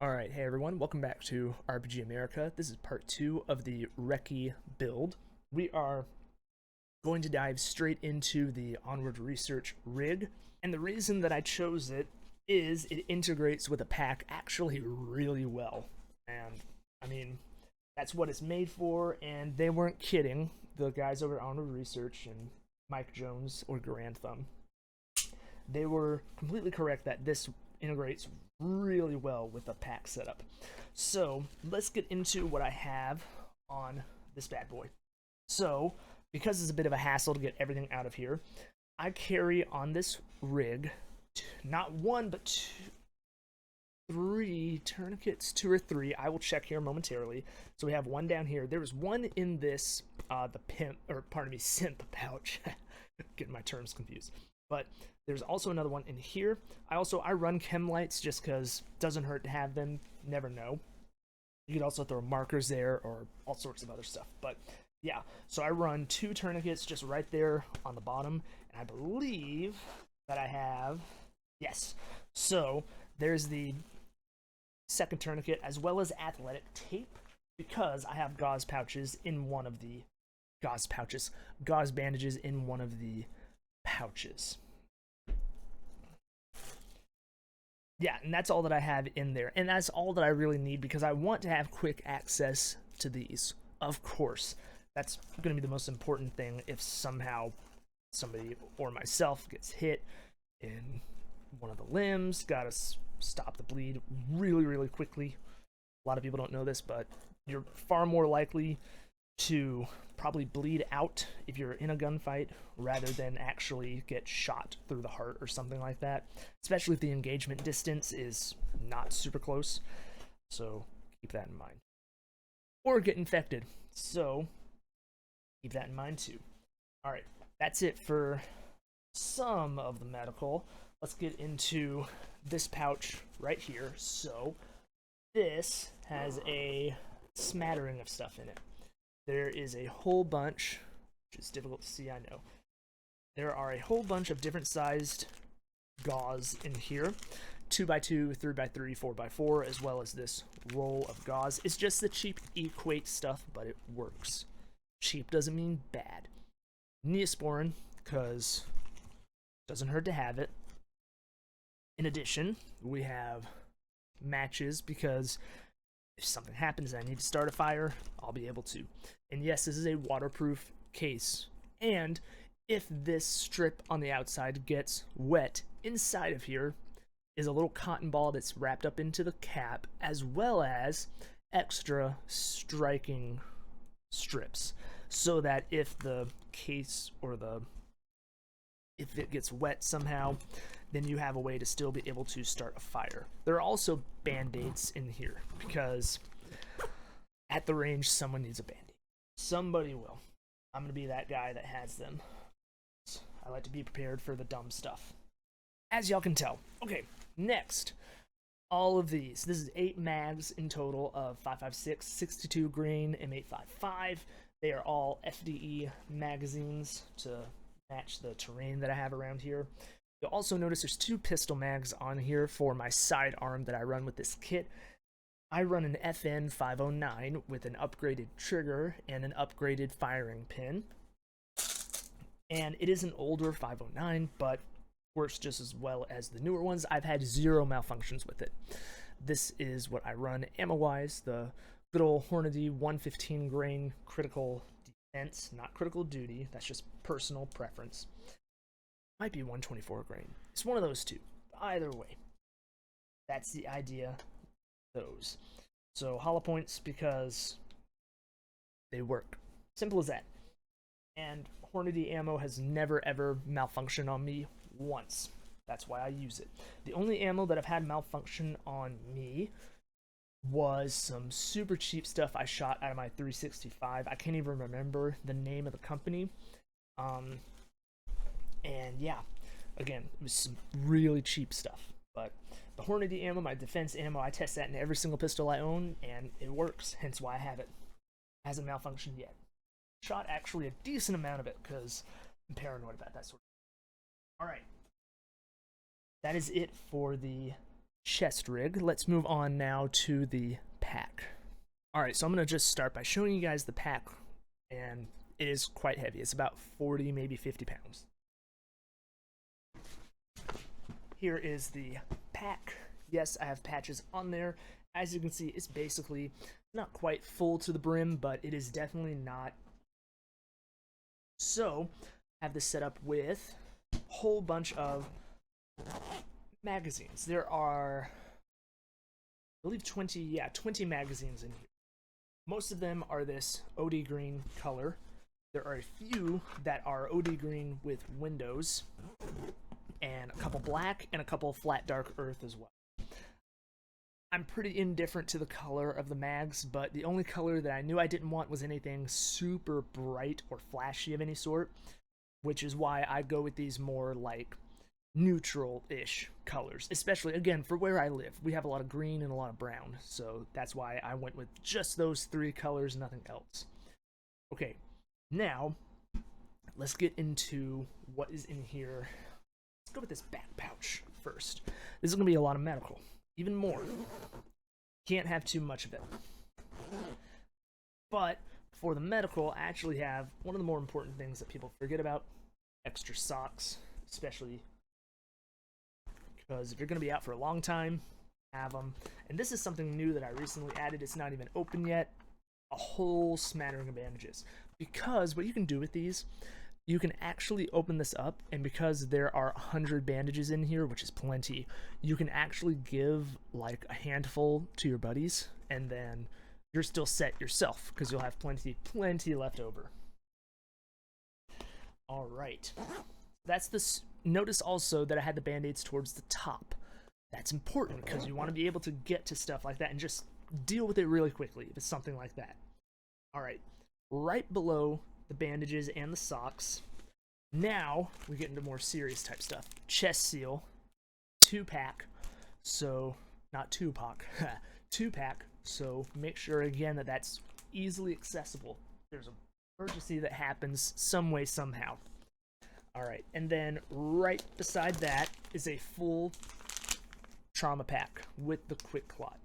Alright, hey everyone, welcome back to RPG America. This is part 2 of the RECCE build. We are going to dive straight into the Onward Research rig, and the reason that I chose it is it integrates with a pack actually really well. And, I mean, that's what it's made for, and they weren't kidding, the guys over at Onward Research and Mike Jones or Grand Thumb. They were completely correct that this integrates really well with the pack setup. So let's get into what I have on this bad boy. So because it's a bit of a hassle to get everything out of here, I carry on this rig not one but three tourniquets, two or three. I will check here momentarily. So we have one down here. There was one in this synth pouch. Getting my terms confused. But there's also another one in here. I run chem lights just because it doesn't hurt to have them. Never know. You could also throw markers there or all sorts of other stuff. But yeah, so I run two tourniquets just right there on the bottom. And I believe that I have, yes. So there's the second tourniquet as well as athletic tape because I have gauze bandages in one of the pouches. Yeah, and that's all that I have in there. And that's all that I really need because I want to have quick access to these. Of course, that's going to be the most important thing if somehow somebody or myself gets hit in one of the limbs. Gotta stop the bleed really, really quickly. A lot of people don't know this, but you're far more likely to probably bleed out if you're in a gunfight rather than actually get shot through the heart or something like that, especially if the engagement distance is not super close. So keep that in mind. Or get infected. So keep that in mind too. Alright, that's it for some of the medical. Let's get into this pouch right here. So this has a smattering of stuff in it. There is a whole bunch, which is difficult to see, I know. There are a whole bunch of different sized gauze in here. 2x2, 3x3, 4x4, as well as this roll of gauze. It's just the cheap equate stuff, but it works. Cheap doesn't mean bad. Neosporin, because it doesn't hurt to have it. In addition, we have matches, because if something happens and I need to start a fire, I'll be able to. And yes, this is a waterproof case. And if this strip on the outside gets wet, inside of here is a little cotton ball that's wrapped up into the cap, as well as extra striking strips. So that if the case or if it gets wet somehow, then you have a way to still be able to start a fire. There are also band-aids in here because at the range, someone needs a band-aid. Somebody will. I'm going to be that guy that has them. I like to be prepared for the dumb stuff, as y'all can tell. Okay, next. All of these. This is 8 mags in total of 5.56, 62 grain M855. They are all FDE magazines to match the terrain that I have around here. You'll also notice there's 2 pistol mags on here for my sidearm that I run with this kit. I run an FN 509 with an upgraded trigger and an upgraded firing pin. And it is an older 509, but works just as well as the newer ones. I've had 0 malfunctions with it. This is what I run ammo-wise, the good old Hornady 115 grain critical defense, not critical duty, that's just personal preference. Might be 124 grain. It's one of those two. Either way, that's the idea. Those. So hollow points because they work. Simple as that. And Hornady ammo has never ever malfunctioned on me once. That's why I use it. The only ammo that I've had malfunction on me was some super cheap stuff I shot out of my 365. I can't even remember the name of the company. And yeah, again, it was some really cheap stuff. But the Hornady ammo, my defense ammo, I test that in every single pistol I own, and it works, hence why I have it. It hasn't malfunctioned yet. Shot actually a decent amount of it, because I'm paranoid about that sort of thing. Alright. That is it for the chest rig. Let's move on now to the pack. Alright, so I'm going to just start by showing you guys the pack, and it is quite heavy. It's about 40, maybe 50 pounds. Here is the pack. Yes, I have patches on there. As you can see, it's basically not quite full to the brim, but it is definitely not. So, I have this set up with a whole bunch of magazines. There are, I believe 20 magazines in here. Most of them are this OD green color. There are a few that are OD green with windows, and a couple black, and a couple flat dark earth as well. I'm pretty indifferent to the color of the mags, but the only color that I knew I didn't want was anything super bright or flashy of any sort, which is why I go with these more like neutral-ish colors, especially, again, for where I live. We have a lot of green and a lot of brown, so that's why I went with just those three colors, nothing else. Okay, now, let's get into what is in here. Let's go with this back pouch first. This is going to be a lot of medical. Even more. Can't have too much of it. But for the medical, I actually have one of the more important things that people forget about: extra socks, especially because if you're going to be out for a long time, have them. And this is something new that I recently added. It's not even open yet. A whole smattering of bandages. Because what you can do with these, you can actually open this up, and because there are 100 bandages in here, which is plenty, you can actually give like a handful to your buddies, and then you're still set yourself because you'll have plenty left over. All right, that's this. Notice also that I had the band-aids towards the top. That's important because you want to be able to get to stuff like that and just deal with it really quickly if it's something like that. All right, right below the bandages and the socks, now we get into more serious type stuff. Chest seal, 2-pack, so not 2-pack, 2-pack, so make sure again that that's easily accessible. There's an emergency that happens some way, somehow. All right, and then right beside that is a full trauma pack with the quick clot.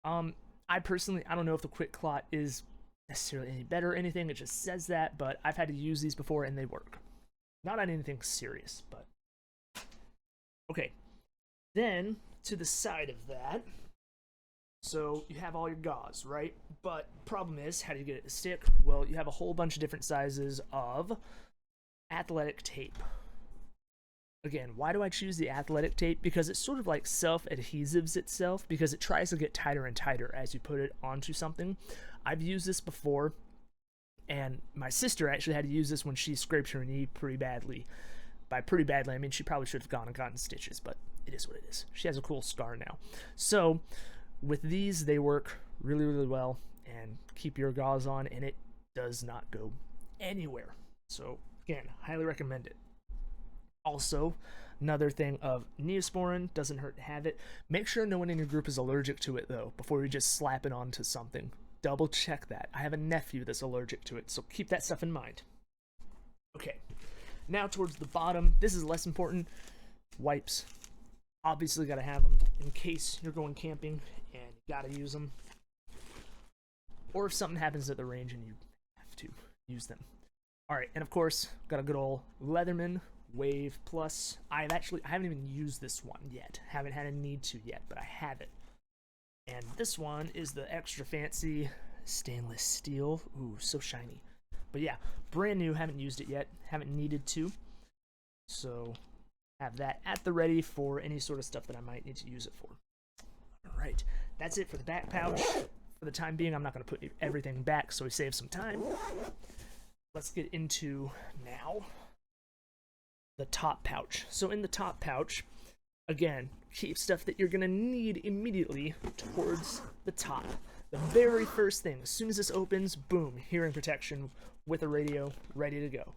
I don't know if the quick clot is necessarily any better or anything. It just says that, but I've had to use these before and they work. Not on anything serious, but okay. Then to the side of that, so you have all your gauze, right? But problem is, how do you get it to stick? Well, you have a whole bunch of different sizes of athletic tape. Again, why do I choose the athletic tape? Because it sort of like self-adhesives itself, because it tries to get tighter and tighter as you put it onto something. I've used this before, and my sister actually had to use this when she scraped her knee pretty badly. By pretty badly, I mean she probably should have gone and gotten stitches, but it is what it is. She has a cool scar now. So with these, they work really, really well and keep your gauze on, and it does not go anywhere. So again, highly recommend it. Also, another thing of Neosporin, doesn't hurt to have it. Make sure no one in your group is allergic to it though, before you just slap it onto something. Double check that. I have a nephew that's allergic to it, so keep that stuff in mind. Okay, now towards the bottom, this is less important. Wipes. Obviously gotta have them in case you're going camping and you gotta use them. Or if something happens at the range and you have to use them. Alright, and of course, got a good old Leatherman Wave Plus. I haven't even used this one yet. Haven't had a need to yet, but I have it. And this one is the extra fancy stainless steel. Ooh, so shiny. But yeah, brand new, haven't used it yet, haven't needed to. So have that at the ready for any sort of stuff that I might need to use it for. Alright, that's it for the back pouch. For the time being, I'm not going to put everything back, so we save some time. Let's get into now the top pouch. So in the top pouch, again, keep stuff that you're gonna need immediately towards the top. The very first thing, as soon as this opens, boom, hearing protection with a radio ready to go.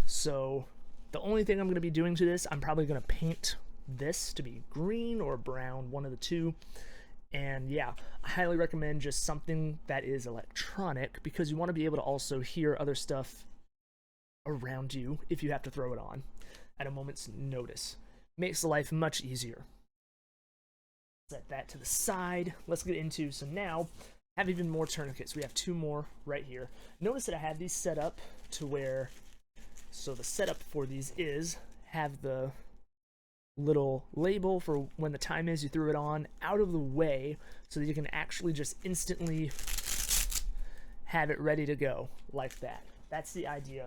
So the only thing I'm gonna be doing to this, I'm probably gonna paint this to be green or brown, one of the two. And yeah, I highly recommend just something that is electronic, because you want to be able to also hear other stuff around you if you have to throw it on at a moment's notice. Makes life much easier. Set that to the side. Let's get into, so now I have even more tourniquets. We have 2 more right here. Notice that I have these set up to where, so the setup for these is have the little label for when the time is you threw it on out of the way so that you can actually just instantly have it ready to go like that. That's the idea.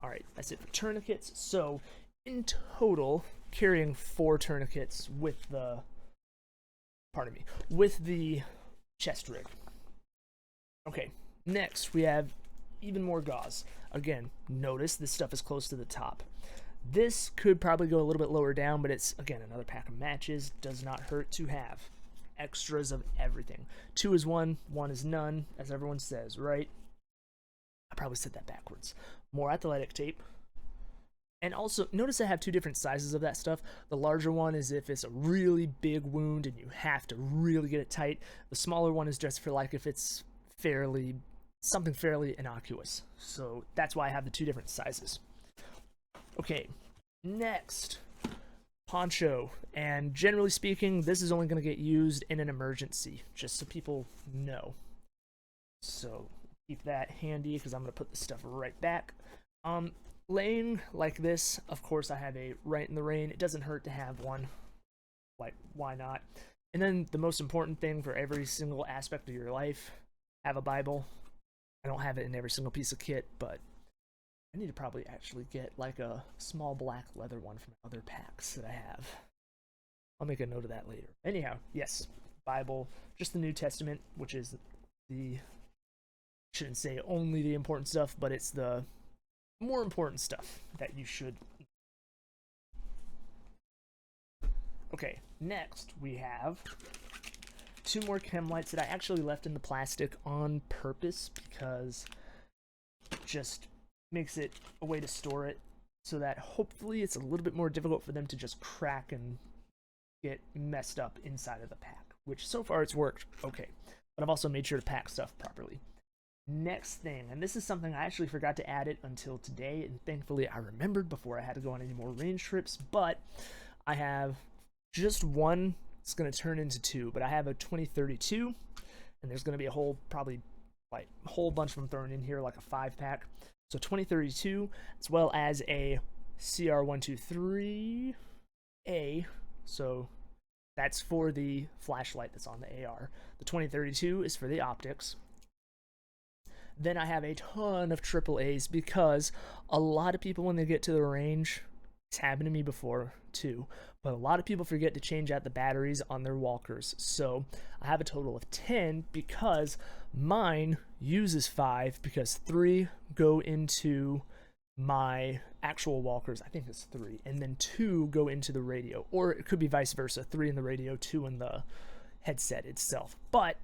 All right, that's it for tourniquets. So in total, carrying 4 tourniquets with the, pardon me, with the chest rig. Okay, next we have even more gauze. Again, notice this stuff is close to the top. This could probably go a little bit lower down, but it's, again, another pack of matches. Does not hurt to have extras of everything. 2 is 1, 1 is none, as everyone says, right? I probably said that backwards. More athletic tape. And also, notice I have 2 different sizes of that stuff. The larger one is if it's a really big wound and you have to really get it tight. The smaller one is just for like if it's something fairly innocuous. So that's why I have the 2 different sizes. Okay, next, poncho. And generally speaking, this is only going to get used in an emergency, just so people know. So keep that handy because I'm going to put this stuff right back. Laying like this, of course, I have a right in the rain. It doesn't hurt to have one. Like, why not? And then the most important thing for every single aspect of your life, have a Bible. I don't have it in every single piece of kit, but I need to probably actually get like a small black leather one from other packs that I have. I'll make a note of that later. Anyhow, yes, Bible, just the New Testament, which is the, shouldn't say only the important stuff, but it's the more important stuff that you should. Okay, next we have 2 more chem lights that I actually left in the plastic on purpose because it just makes it a way to store it so that hopefully it's a little bit more difficult for them to just crack and get messed up inside of the pack, which so far it's worked okay. But I've also made sure to pack stuff properly. Next thing, and this is something I actually forgot to add it until today, and thankfully I remembered before I had to go on any more range trips, but I have just one. It's going to turn into 2, but I have a 2032, and there's going to be a whole, probably like a whole bunch of them thrown in here, like a 5-pack. So 2032, as well as a CR123A, so that's for the flashlight that's on the AR. The 2032 is for the optics. Then I have a ton of AAAs because a lot of people, when they get to the range, it's happened to me before too, but a lot of people forget to change out the batteries on their walkers. So I have a total of 10 because mine uses 5 because 3 go into my actual walkers. I think it's 3, and then 2 go into the radio, or it could be vice versa, 3 in the radio, 2 in the headset itself. But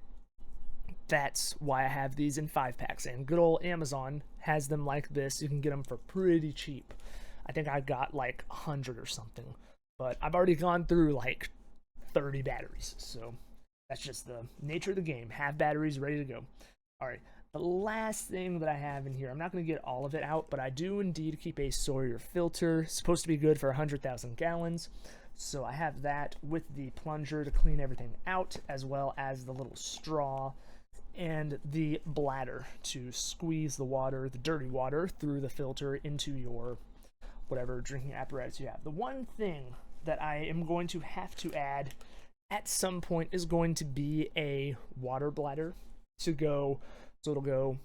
that's why I have these in 5-packs, and good old Amazon has them like this. You can get them for pretty cheap. I think I got like 100 or something, but I've already gone through like 30 batteries, so that's just the nature of the game. Have batteries ready to go. All right, the last thing that I have in here, I'm not going to get all of it out, but I do indeed keep a Sawyer filter. It's supposed to be good for 100,000 gallons, so I have that with the plunger to clean everything out, as well as the little straw and the bladder to squeeze the water, the dirty water, through the filter into your whatever drinking apparatus you have. The one thing that I am going to have to add at some point is going to be a water bladder to go, so it'll go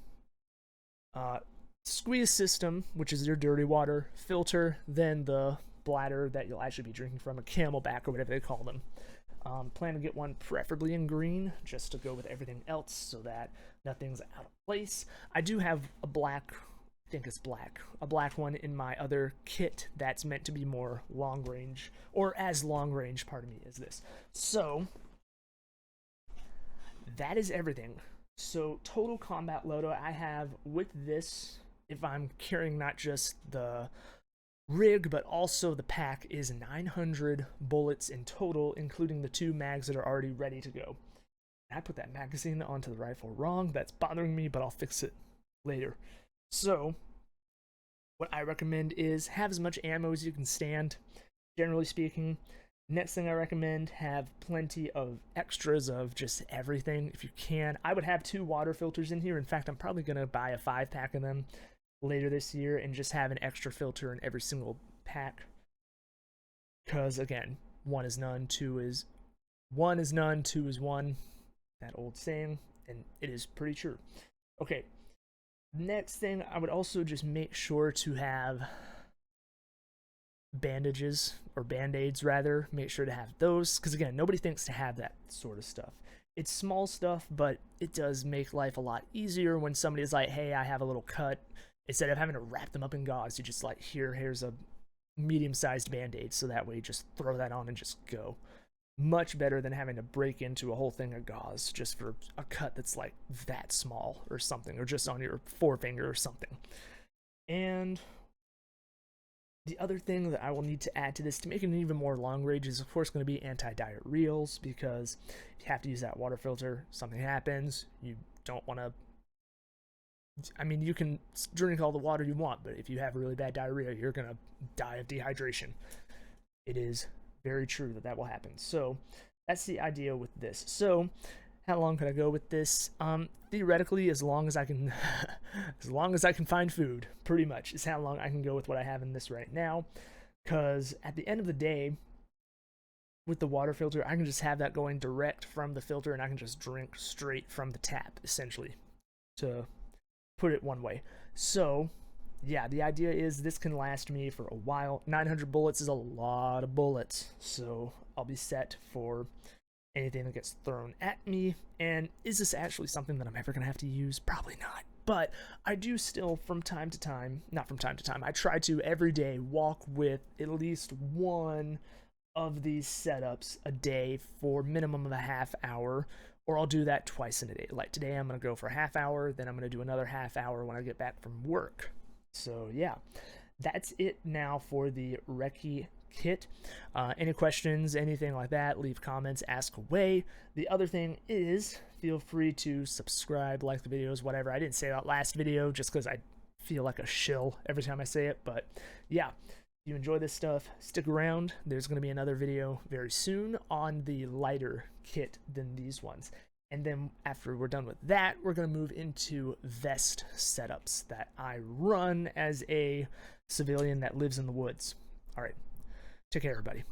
squeeze system, which is your dirty water filter, then the bladder that you'll actually be drinking from, a Camelback or whatever they call them. Plan to get one preferably in green, just to go with everything else so that nothing's out of place. I do have a black, I think it's black, a black one in my other kit that's meant to be more long range, or as long range, pardon me, as this. So that is everything. So total combat loadout I have with this, if I'm carrying not just the rig but also the pack, is 900 bullets in total, including the 2 mags that are already ready to go. I put that magazine onto the rifle wrong. That's bothering me, but I'll fix it later. So what I recommend is have as much ammo as you can stand, generally speaking. Next thing I recommend, have plenty of extras of just everything if you can. I would have 2 water filters in here. In fact, I'm probably going to buy a 5-pack of them later this year and just have an extra filter in every single pack. Because again, 1 is none, 2 is 1 is none, 2 is 1. That old saying, and it is pretty true. Okay, next thing, I would also just make sure to have bandages, or band-aids rather. Make sure to have those, because again, nobody thinks to have that sort of stuff. It's small stuff, but it does make life a lot easier when somebody's like, hey, I have a little cut. Instead of having to wrap them up in gauze, you just like, here's a medium-sized band-aid, so that way you just throw that on and just go. Much better than having to break into a whole thing of gauze just for a cut that's like that small or something, or just on your forefinger or something. And the other thing that I will need to add to this to make it even more long range is of course going to be anti-diarrheals, because if you have to use that water filter, something happens, you don't want to, I mean, you can drink all the water you want, but if you have really bad diarrhea, you're going to die of dehydration. It is very true that will happen. So that's the idea with this. So how long could I go with this? Theoretically, as long as I can as long as I can find food, pretty much is how long I can go with what I have in this right now. Because at the end of the day, with the water filter, I can just have that going direct from the filter, and I can just drink straight from the tap, essentially, to put it one way. So yeah, the idea is this can last me for a while. 900 bullets is a lot of bullets, so I'll be set for anything that gets thrown at me. And is this actually something that I'm ever going to have to use? Probably not. But I do still, from time to time, not from time to time, I try to every day walk with at least one of these setups a day for minimum of a half hour, or I'll do that twice in a day. Like today I'm going to go for a half hour, then I'm going to do another half hour when I get back from work. So yeah, that's it now for the RECCE kit. Any questions, anything like that, leave comments, ask away. The other thing is, feel free to subscribe, like the videos, whatever. I didn't say that last video just because I feel like a shill every time I say it, but yeah, if you enjoy this stuff, stick around. There's going to be another video very soon on the lighter kit than these ones. And then after we're done with that, we're going to move into vest setups that I run as a civilian that lives in the woods. All right. Take care, everybody.